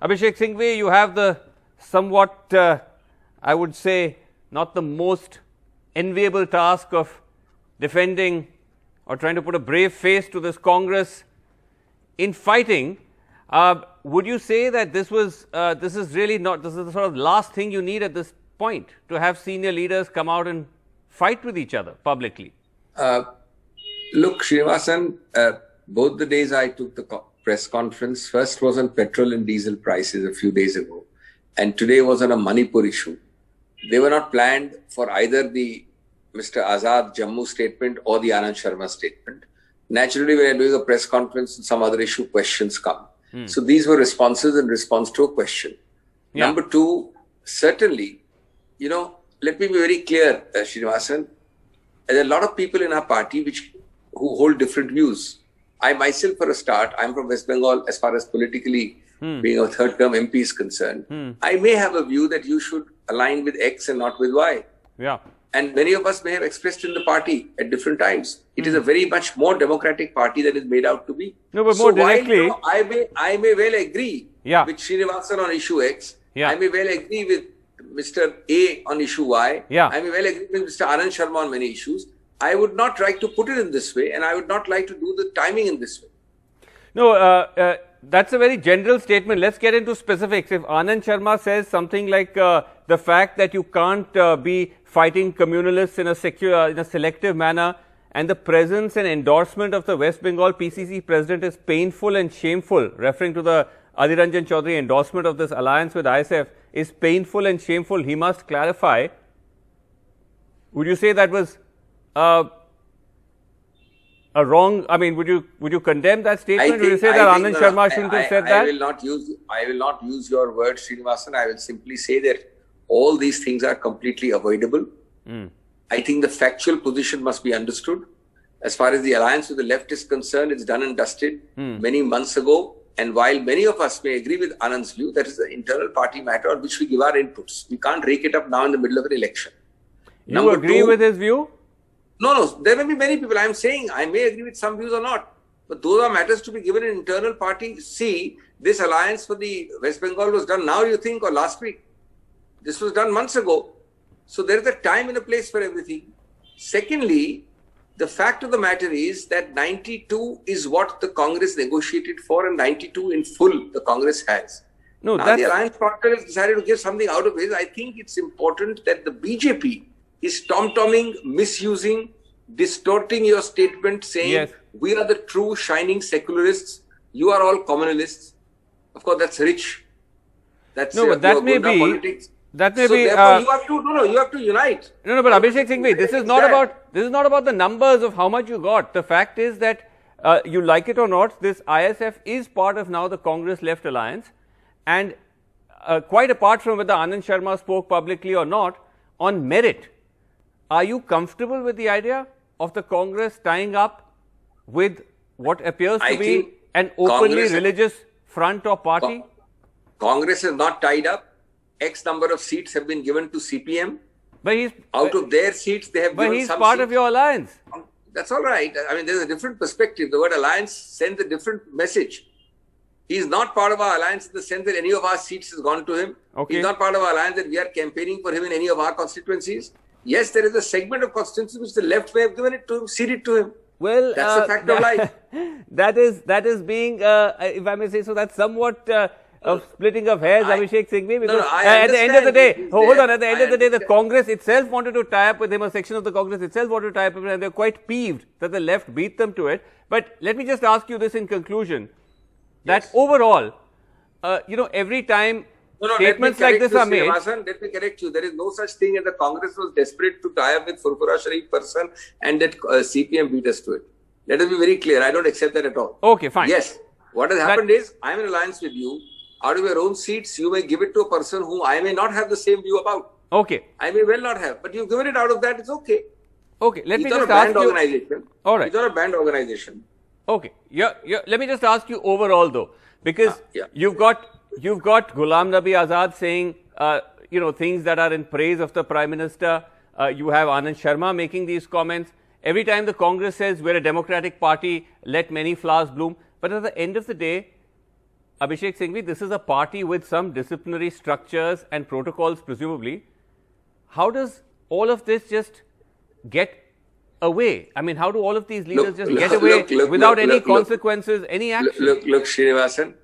Abhishek Singhvi, you have the somewhat, I would say, not the most enviable task of defending or trying to put a brave face to this Congress in fighting. Would you say that this is really not, this is the sort of last thing you need at this point, to have senior leaders come out and fight with each other publicly? Look, Srinivasan, both the days I took the press conference, first was on petrol and diesel prices a few days ago, and today was on a Manipur issue. They were not planned for either the Mr. Azad Jammu statement or the Anand Sharma statement. Naturally, when you're doing a press conference and some other issue, questions come. So these were responses in response to a question. Yeah. Number two, certainly, let me be very clear, Srinivasan. There are a lot of people in our party who hold different views. I myself, for a start, I'm from West Bengal as far as politically being a third-term MP is concerned. I may have a view that you should align with X and not with Y. Yeah. And many of us may have expressed in the party at different times. It is a very much more democratic party than it's made out to be. No, but more directly, while, I may well agree with Srinivasan on issue X. I may well agree with Mr. A on issue Y. I may well agree with Mr. Anand Sharma on many issues. I would not like to put it in this way, and I would not like to do the timing in this way. No, that's a very general statement. Let's get into specifics. If Anand Sharma says something like the fact that you can't be fighting communalists in a selective manner, and the presence and endorsement of the West Bengal PCC president is painful and shameful, referring to the Adhir Ranjan Chaudhary endorsement of this alliance with ISF is painful and shameful, he must clarify. Would you say that was a wrong? I mean, would you condemn that statement? Would you say that Anand Sharma shouldn't have said that? I will not use your word, Srinivasan. I will simply say that all these things are completely avoidable. I think the factual position must be understood. As far as the alliance with the left is concerned, it's done and dusted many months ago. And while many of us may agree with Anand's view, that is the internal party matter on which we give our inputs. We can't rake it up now in the middle of an election. You agree with his view? No, there may be many people. I am saying I may agree with some views or not. But those are matters to be given in internal party. See, this alliance for the West Bengal was done now, you think, or last week. This was done months ago. So there is a time and a place for everything. Secondly, the fact of the matter is that 92 is what the Congress negotiated for, and 92 in full the Congress has. No, now the alliance partner has decided to give something out of it. I think it's important that the BJP is tom-tomming, misusing, distorting your statement, saying we are the true shining secularists, you are all communalists. Of course, that's rich. That's but that may be politics. That may be. Therefore, you have to unite. No, but Abhishek Singhvi, this is not about the numbers of how much you got. The fact is that you like it or not, this ISF is part of now the Congress Left Alliance, and quite apart from whether Anand Sharma spoke publicly or not, on merit, are you comfortable with the idea of the Congress tying up with what appears to be an openly religious front or party? Congress is not tied up. X number of seats have been given to CPM. But out of their seats, they have given some seats. But he's part of your alliance. That's all right. I mean, there's a different perspective. The word alliance sends a different message. He's not part of our alliance in the sense that any of our seats has gone to him. He's not part of our alliance that we are campaigning for him in any of our constituencies. Yes, there is a segment of constituencies which the left may have given it to him, ceded to him. Well, that's a fact of life. That is being, if I may say so, that's somewhat of splitting of hairs, Abhishek Singhvi, because at the end of the day, at the end of the day, the Congress itself wanted to tie up with him, a section of the Congress itself wanted to tie up with him, and they're quite peeved that the left beat them to it. But let me just ask you this in conclusion, that overall, every time statements like this are made. Let me correct you. There is no such thing as the Congress was desperate to tie up with Furfura Sharif person and that CPM beat us to it. Let us be very clear. I don't accept that at all. Okay, fine. Yes. What has happened is, I am in alliance with you. Out of your own seats, you may give it to a person whom I may not have the same view about. Okay. I may well not have. But you've given it out of that, it's okay. Okay. Let me just ask you. It's not a banned organization. All right. It's not a banned organization. Okay. Let me just ask you overall though, because you've got Ghulam Nabi Azad saying, things that are in praise of the Prime Minister. You have Anand Sharma making these comments. Every time the Congress says we're a democratic party, let many flowers bloom. But at the end of the day, Abhishek Singhvi, this is a party with some disciplinary structures and protocols, presumably. How does all of this just get away? I mean, how do all of these leaders get away without any consequences, any action? Look, Srinivasan,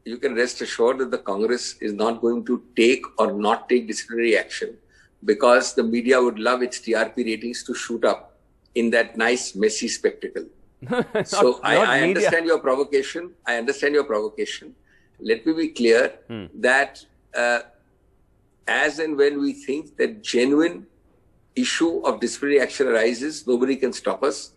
you can rest assured that the Congress is not going to take or not take disciplinary action because the media would love its TRP ratings to shoot up in that nice, messy spectacle. I understand your provocation. Let me be clear that as and when we think that genuine issue of disciplinary action arises, nobody can stop us.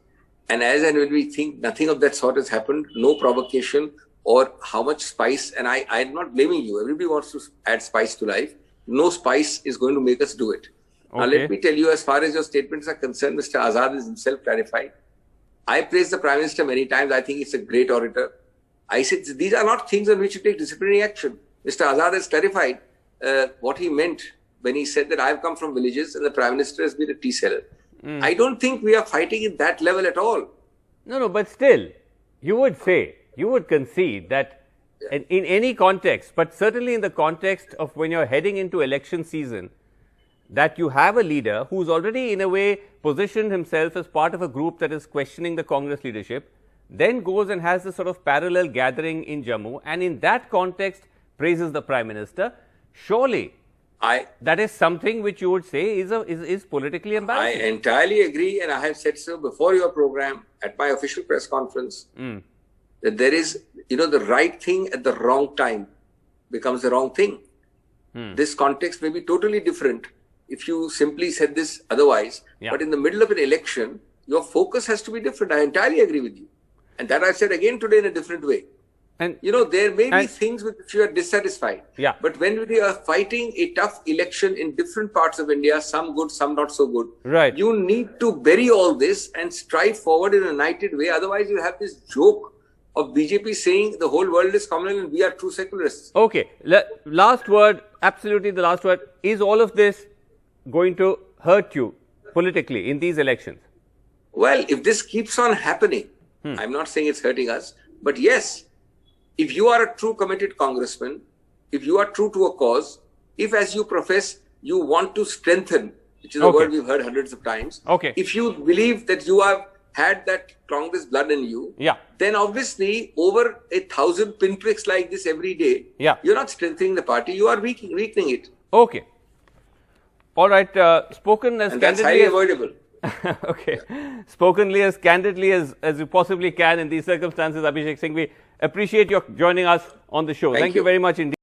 And as and when we think nothing of that sort has happened, no provocation or how much spice, and I'm not blaming you. Everybody wants to add spice to life. No spice is going to make us do it. Okay. Now, let me tell you, as far as your statements are concerned, Mr. Azad is himself clarified. I praised the Prime Minister many times. I think it's a great orator. I said, these are not things on which you take disciplinary action. Mr. Azad has clarified what he meant when he said that I've come from villages and the Prime Minister has been a tea seller. I don't think we are fighting at that level at all. No, but still, you would concede that in any context, but certainly in the context of when you're heading into election season, that you have a leader who's already in a way positioned himself as part of a group that is questioning the Congress leadership, then goes and has this sort of parallel gathering in Jammu, and in that context praises the Prime Minister. Surely that is something which you would say is politically embarrassing. I entirely agree, and I have said so before your program at my official press conference, that there is, the right thing at the wrong time becomes the wrong thing. This context may be totally different if you simply said this otherwise, but in the middle of an election, your focus has to be different. I entirely agree with you. And that I've said again today in a different way. And there may be things with which you are dissatisfied. But when we are fighting a tough election in different parts of India, some good, some not so good, you need to bury all this and strive forward in a united way. Otherwise, you have this joke of BJP saying the whole world is communal and we are true secularists. Okay. Last word, absolutely the last word. Is all of this going to hurt you politically in these elections? Well, if this keeps on happening, I'm not saying it's hurting us, but yes, if you are a true committed congressman, if you are true to a cause, if as you profess you want to strengthen, which is a word we've heard hundreds of times, if you believe that you have had that Congress blood in you, then obviously over 1,000 pinpricks like this every day, you're not strengthening the party, you are weakening it. Okay. All right, spoken as and that's highly avoidable. Spokenly as candidly as you possibly can in these circumstances, Abhishek Singhvi. Appreciate your joining us on the show. Thank you very much indeed.